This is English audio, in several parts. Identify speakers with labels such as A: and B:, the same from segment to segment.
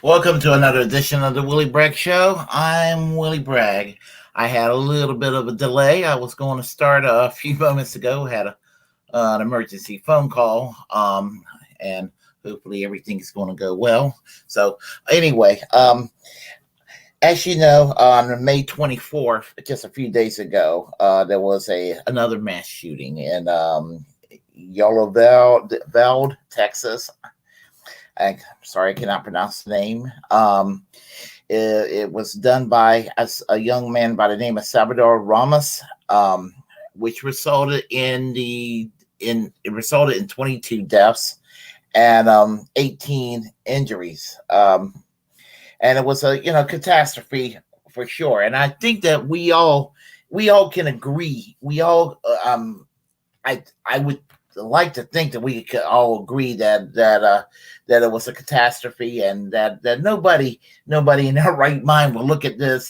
A: Welcome to another edition of the Willie Bragg Show. I'm Willie Bragg. I had a little bit of a delay. I was going to start a few moments ago. Had an emergency phone call, and hopefully everything's going to go well. So anyway, as you know, on May 24th, just a few days ago, there was another mass shooting in UValde, Texas. I'm sorry, I cannot pronounce the name. It was done by a young man by the name of Salvador Ramos, which resulted in 22 deaths and 18 injuries. And it was a catastrophe for sure. And I think that we all can agree. We all I would like to think that we could all agree that it was a catastrophe, and that nobody in their right mind will look at this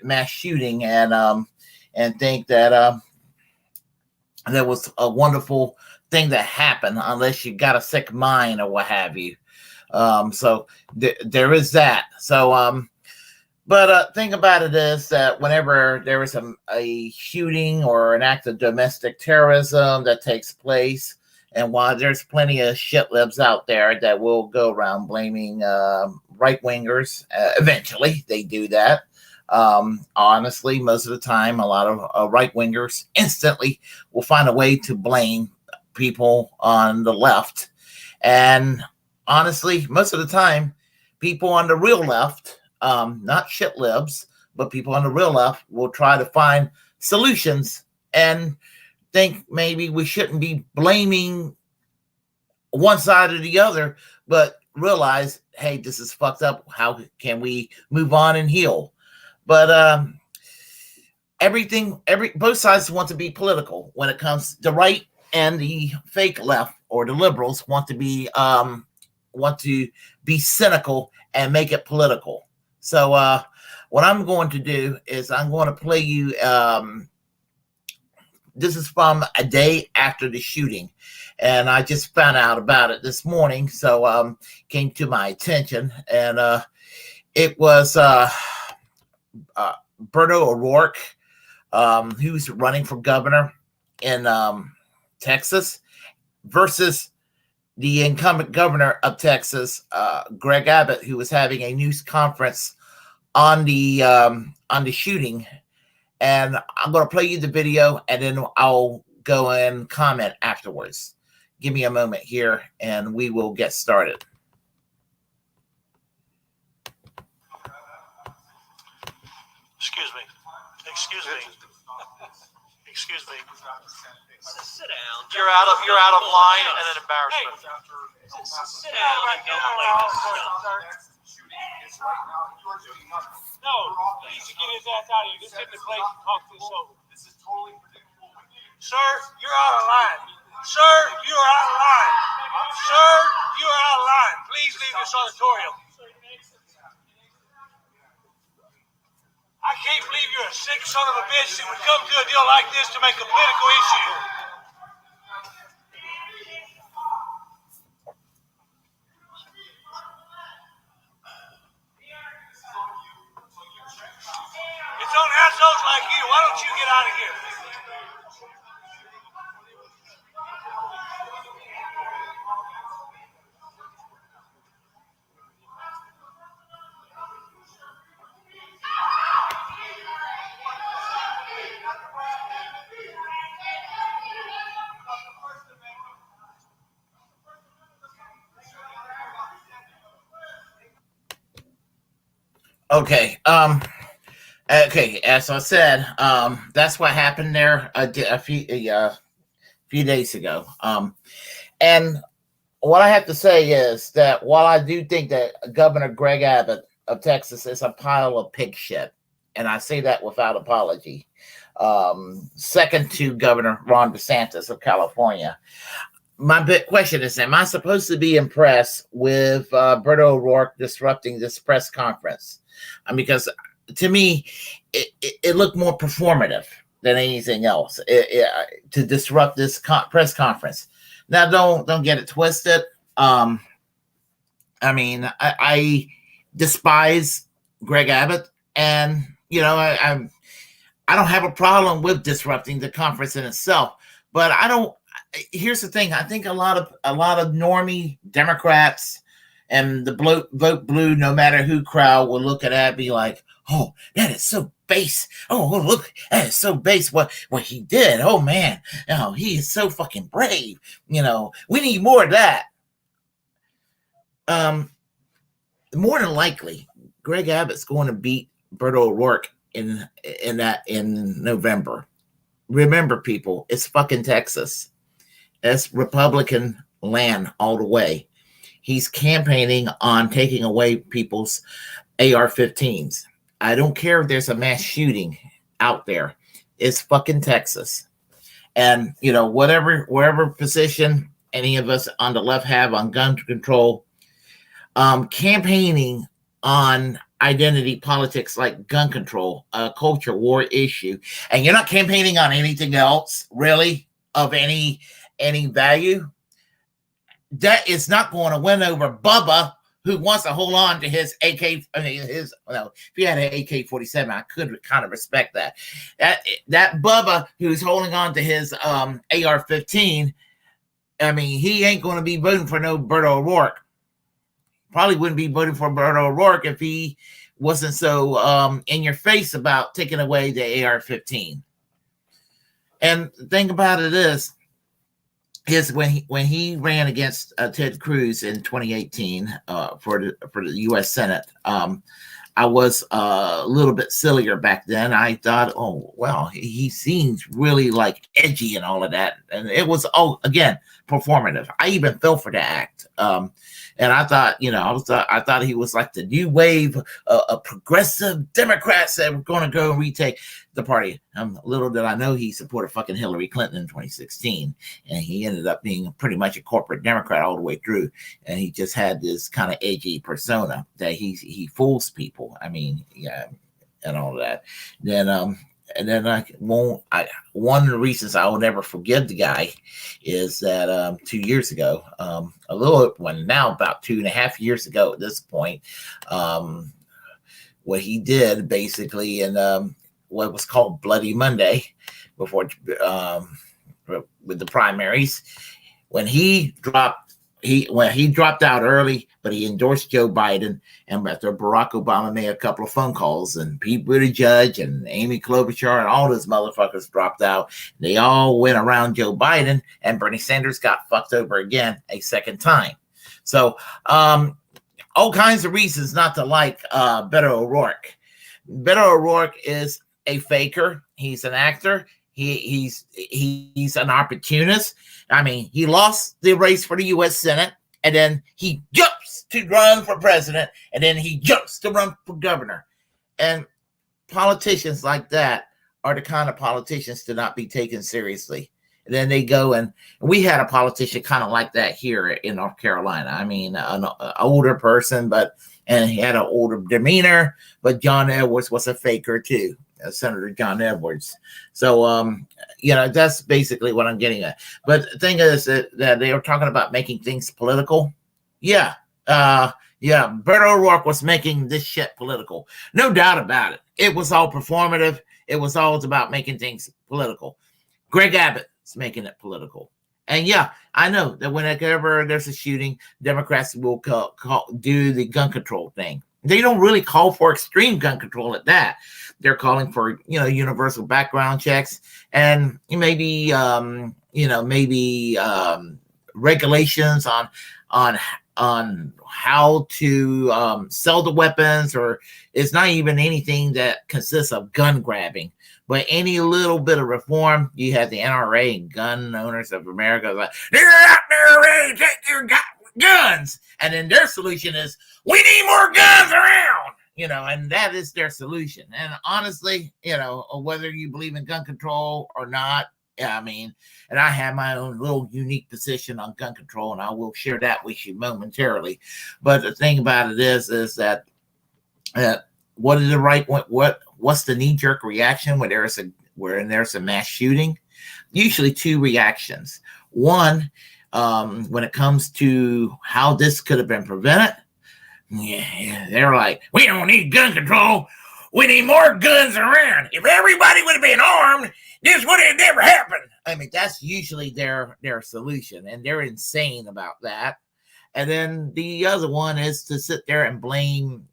A: mass shooting and think that there was a wonderful thing that happened, unless you got a sick mind or what have you. So there is that. So but thing about it is that whenever there is a shooting or an act of domestic terrorism that takes place, And while there's plenty of shit-libs out there that will go around blaming right-wingers, eventually they do that. Honestly, most of the time, a lot of right-wingers instantly will find a way to blame people on the left. And honestly, most of the time, people on the real left, not shit-libs, but people on the real left will try to find solutions and think maybe we shouldn't be blaming one side or the other, but realize, hey, this is fucked up. How can we move on and heal? But both sides want to be political when it comes to the right, and the fake left or the liberals want to be cynical and make it political. So what I'm going to do is I'm going to play you. This is from a day after the shooting, and I just found out about it this morning, so came to my attention, and it was Beto O'Rourke, who's running for governor in Texas, versus the incumbent governor of Texas, Gregg Abbott, who was having a news conference on the shooting. And I'm going to play you the video, and then I'll go and comment afterwards. Give me a moment here, and we will get started.
B: Excuse me. Excuse me. Excuse me.
C: Sit down.
B: You're out of line and an embarrassment.
C: Sit down and don't play this stuff.
D: No, he needs to get his ass out of here. This isn't the place to talk this over.
E: This is totally predictable.
D: Sir, you're out of line. Sir, you are out of line. Sir, you are out of line. Please leave this auditorium. I can't believe you're a sick son of a bitch that would come to a deal like this to make a political issue. It's on assholes like you. Why don't you get out of here?
A: Okay. Okay. As I said, that's what happened there a few days ago. And what I have to say is that while I do think that Governor Gregg Abbott of Texas is a pile of pig shit, and I say that without apology, second to Governor Ron DeSantis of California, my big question is, am I supposed to be impressed with Beto O'Rourke disrupting this press conference? Because to me, it looked more performative than anything else to disrupt this press conference. Now, don't get it twisted. I mean, I despise Gregg Abbott, and I don't have a problem with disrupting the conference in itself. But I don't. Here's the thing. I think a lot of normie Democrats and the vote blue, no matter who crowd will look at that and be like, oh, that is so base. Oh, look, that is so base what he did. Oh, man. Oh, he is so fucking brave. We need more of that. More than likely, Gregg Abbott's going to beat Beto O'Rourke in November. Remember, people, it's fucking Texas. It's Republican land all the way. He's campaigning on taking away people's AR-15s. I don't care if there's a mass shooting out there. It's fucking Texas. And, wherever position any of us on the left have on gun control, campaigning on identity politics like gun control, a culture war issue, and you're not campaigning on anything else really of any value, that is not going to win over Bubba, who wants to hold on to his AK. If he had an AK-47, I could kind of respect that. That Bubba who's holding on to his AR-15 I mean, he ain't going to be voting for no Beto O'Rourke. Probably wouldn't be voting for Beto O'Rourke if he wasn't so in your face about taking away the AR-15. And the thing about it is when he ran against Ted Cruz in 2018 for the U.S. Senate, I was a little bit sillier back then. I thought, oh, well, he seems really like edgy and all of that. And it was, again, performative. I even fell for the act. And I thought, I thought he was like the new wave of progressive Democrats that were going to go and retake the party. Little did I know he supported fucking Hillary Clinton in 2016. And he ended up being pretty much a corporate Democrat all the way through. And he just had this kind of edgy persona that he fools people. I mean, yeah, and all of that. And then one of the reasons I will never forgive the guy is that 2 years ago, about 2.5 years ago at this point, what he did basically in what was called Bloody Monday before with the primaries, when he dropped out early, but he endorsed Joe Biden. And after Barack Obama made a couple of phone calls, and Pete Buttigieg and Amy Klobuchar and all those motherfuckers dropped out, they all went around Joe Biden, and Bernie Sanders got fucked over again a second time. So all kinds of reasons not to like Beto O'Rourke. Beto O'Rourke is a faker. He's an actor. He's an opportunist. I mean, he lost the race for the U.S. Senate, and then he jumps to run for president, and then he jumps to run for governor. And politicians like that are the kind of politicians to not be taken seriously. And then they go, and we had a politician kind of like that here in North Carolina. I mean, an older person, and he had an older demeanor, but John Edwards was a faker too. Senator John Edwards. So, that's basically what I'm getting at. But the thing is that they were talking about making things political. Yeah. Beto O'Rourke was making this shit political. No doubt about it. It was all performative. It was always about making things political. Gregg Abbott is making it political. And yeah, I know that whenever there's a shooting, Democrats will do the gun control thing. They don't really call for extreme gun control at that. They're calling for, universal background checks and maybe regulations on how to sell the weapons, or it's not even anything that consists of gun grabbing. But any little bit of reform, you have the NRA and Gun Owners of America like, they're out there ready to take your guns. And then their solution is, we need more guns around, and that is their solution. And honestly, whether you believe in gun control or not, and I have my own little unique position on gun control, and I will share that with you momentarily. But the thing about it is that what is the right one? What's the knee-jerk reaction when there's a mass shooting? Usually two reactions. One, when it comes to how this could have been prevented, they're like, we don't need gun control. We need more guns around. If everybody would have been armed, this would have never happened. I mean, that's usually their solution, and they're insane about that. And then the other one is to sit there and blame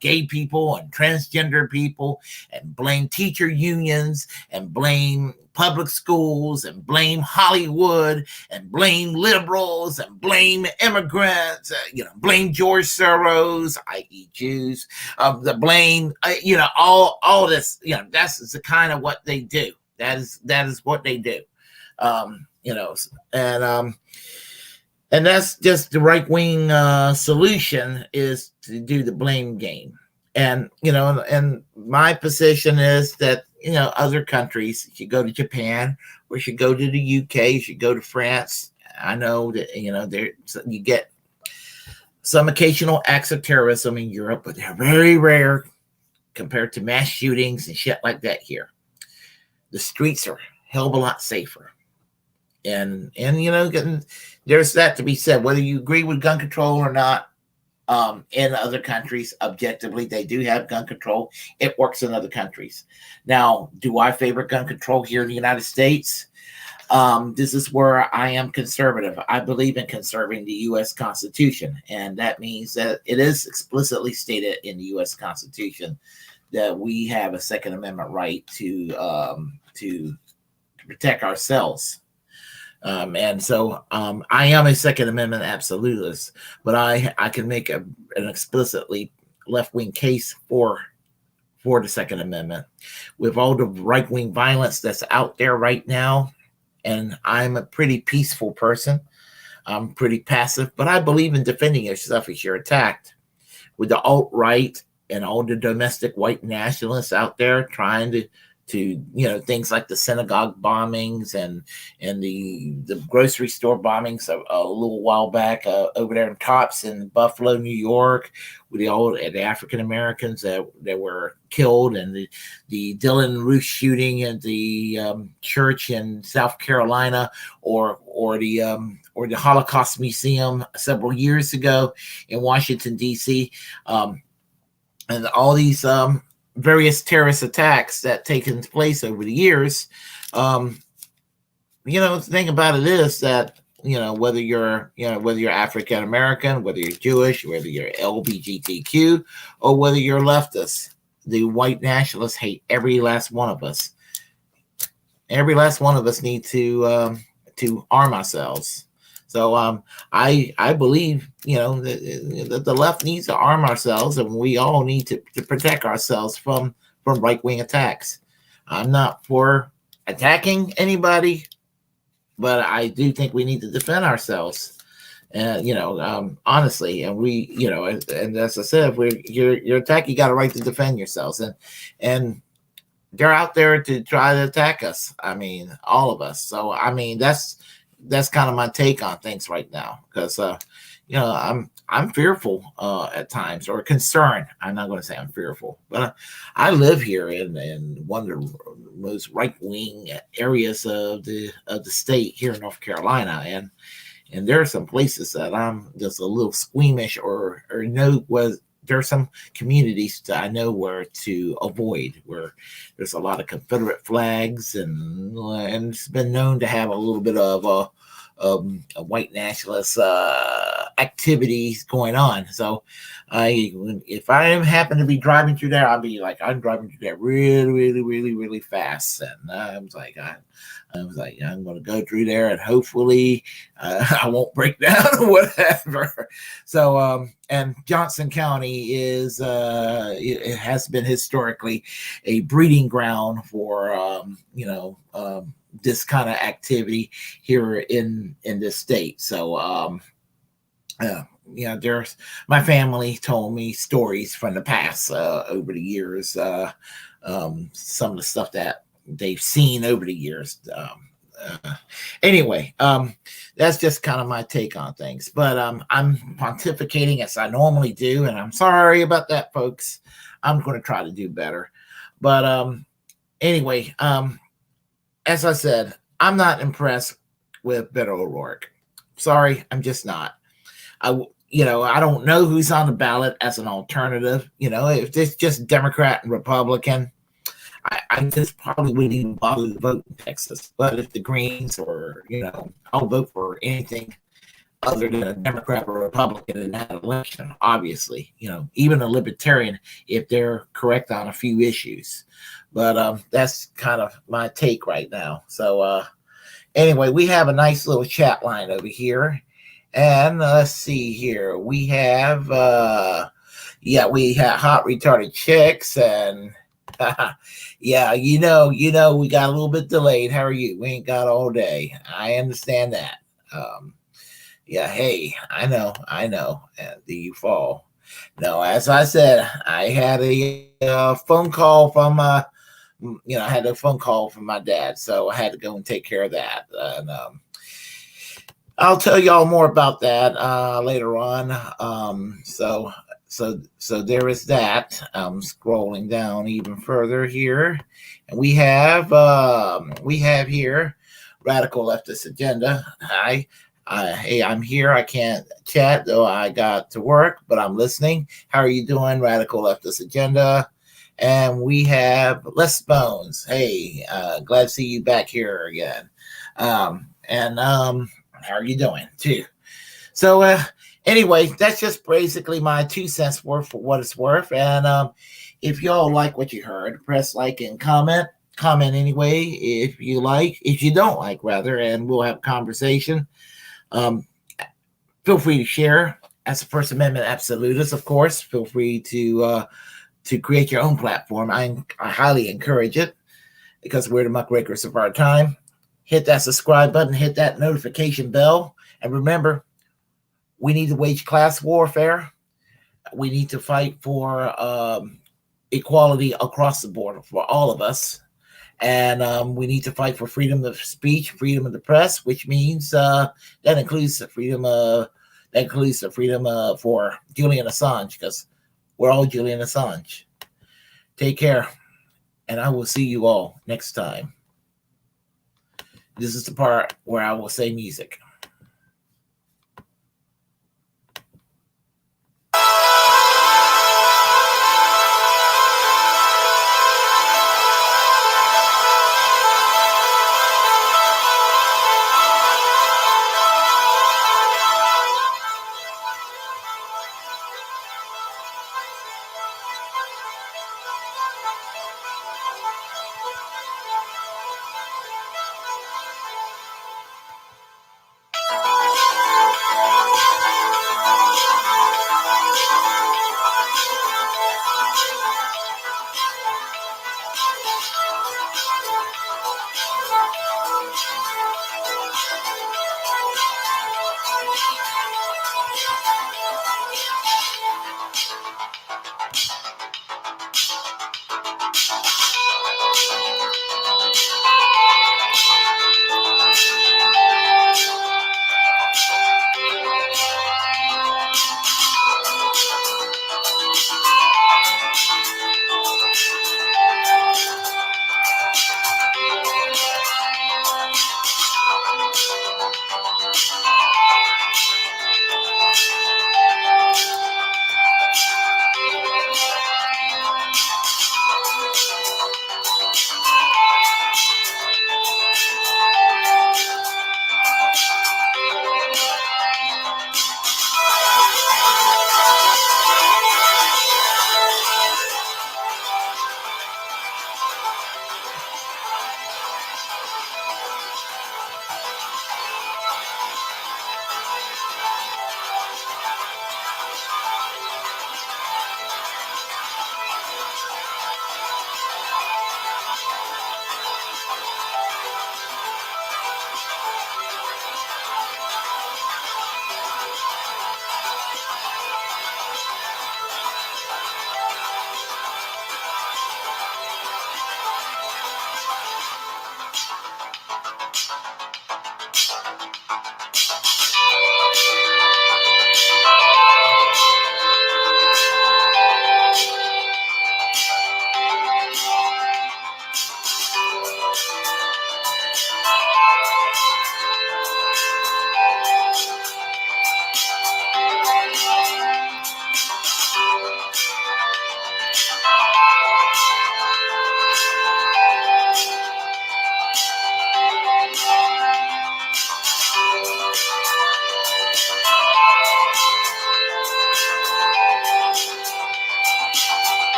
A: gay people and transgender people, and blame teacher unions, and blame public schools, and blame Hollywood, and blame liberals, and blame immigrants, blame George Soros, i.e. Jews, the blame, all this, that's the kind of what they do. That is what they do, and that's just the right-wing solution, is to do the blame game. And, and my position is that, other countries, you should go to Japan, or you should go to the UK, you should go to France. I know that, you get some occasional acts of terrorism in Europe, but they're very rare compared to mass shootings and shit like that here. The streets are a hell of a lot safer. And there's that to be said, whether you agree with gun control or not. In other countries, objectively, they do have gun control. It works in other countries. Now, do I favor gun control here in the United States? This is where I am conservative. I believe in conserving the U.S. Constitution, and that means that it is explicitly stated in the U.S. Constitution that we have a Second Amendment right to protect ourselves. And so I am a Second Amendment absolutist, but I can make an explicitly left-wing case for the Second Amendment. With all the right-wing violence that's out there right now, and I'm a pretty peaceful person, I'm pretty passive, but I believe in defending yourself if you're attacked. With the alt-right and all the domestic white nationalists out there trying to things like the synagogue bombings and the grocery store bombings a little while back over there in Tops in Buffalo, New York, with the African Americans that were killed, and the Dylan Roof shooting at the church in South Carolina, or the Holocaust Museum several years ago in Washington D.C., and all these various terrorist attacks that taken place over the years. The thing about it is that, whether you're African American, whether you're Jewish, whether you're LGBTQ, or whether you're leftist, the white nationalists hate every last one of us. Every last one of us need to arm ourselves. So I believe, that the left needs to arm ourselves, and we all need to protect ourselves from right-wing attacks. I'm not for attacking anybody, but I do think we need to defend ourselves. Honestly, and we, and as I said, if you're attacked, you got a right to defend yourselves, and they're out there to try to attack us. I mean, all of us. So I mean, that's kind of my take on things right now, because I'm fearful at times, or concerned. I'm not going to say I'm fearful, but I live here in one of the most right-wing areas of the state here in North Carolina, and there are some places that I'm just a little squeamish, or there are some communities that I know where to avoid, where there's a lot of Confederate flags, and it's been known to have a little bit of a white nationalist activities going on. So if I happen to be driving through there, I'll be like, I'm driving through there really, really, really, really fast. And I was like, I'm going to go through there, and hopefully I won't break down or whatever. So, and Johnson County it has been historically a breeding ground for, this kind of activity here in this state. So, there's my family told me stories from the past over the years, some of the stuff that they've seen over the years. Anyway, that's just kind of my take on things, but I'm pontificating as I normally do, and I'm sorry about that, folks. I'm going to try to do better. But anyway, as I said, I'm not impressed with Beto O'Rourke. Sorry, I'm just not. I don't know who's on the ballot as an alternative. If it's just Democrat and Republican, I just probably wouldn't even bother to vote in Texas. But if the Greens, or, I'll vote for anything other than a Democrat or Republican in that election, obviously. Even a Libertarian, if they're correct on a few issues. But that's kind of my take right now. So anyway, we have a nice little chat line over here. And let's see here. We have, we have hot retarded chicks, and yeah, we got a little bit delayed. How are you? We ain't got all day. I understand that. Hey, I know. The UValde. No, as I said, I had a phone call from I had a phone call from my dad, so I had to go and take care of that. And I'll tell y'all more about that later on. So there is that. I'm scrolling down even further here, and we have here Radical Leftist Agenda. Hi. Hey, I'm here. I can't chat, though I got to work, but I'm listening. How are you doing, Radical Leftist Agenda? And we have Les Bones. Hey, glad to see you back here again. And how are you doing too? So anyway, that's just basically my 2 cents worth for what it's worth. And if y'all like what you heard, press like and comment. Comment anyway if you like, if you don't like, rather, and we'll have a conversation. Feel free to share. As a First Amendment absolutist, of course, feel free to create your own platform. I highly encourage it because we're the muckrakers of our time. Hit that subscribe button, hit that notification bell, and remember, we need to wage class warfare. We need to fight for equality across the board for all of us. And we need to fight for freedom of speech, freedom of the press, which means that includes the freedom for Julian Assange, because we're all Julian Assange. Take care, and I will see you all next time. This is the part where I will say music.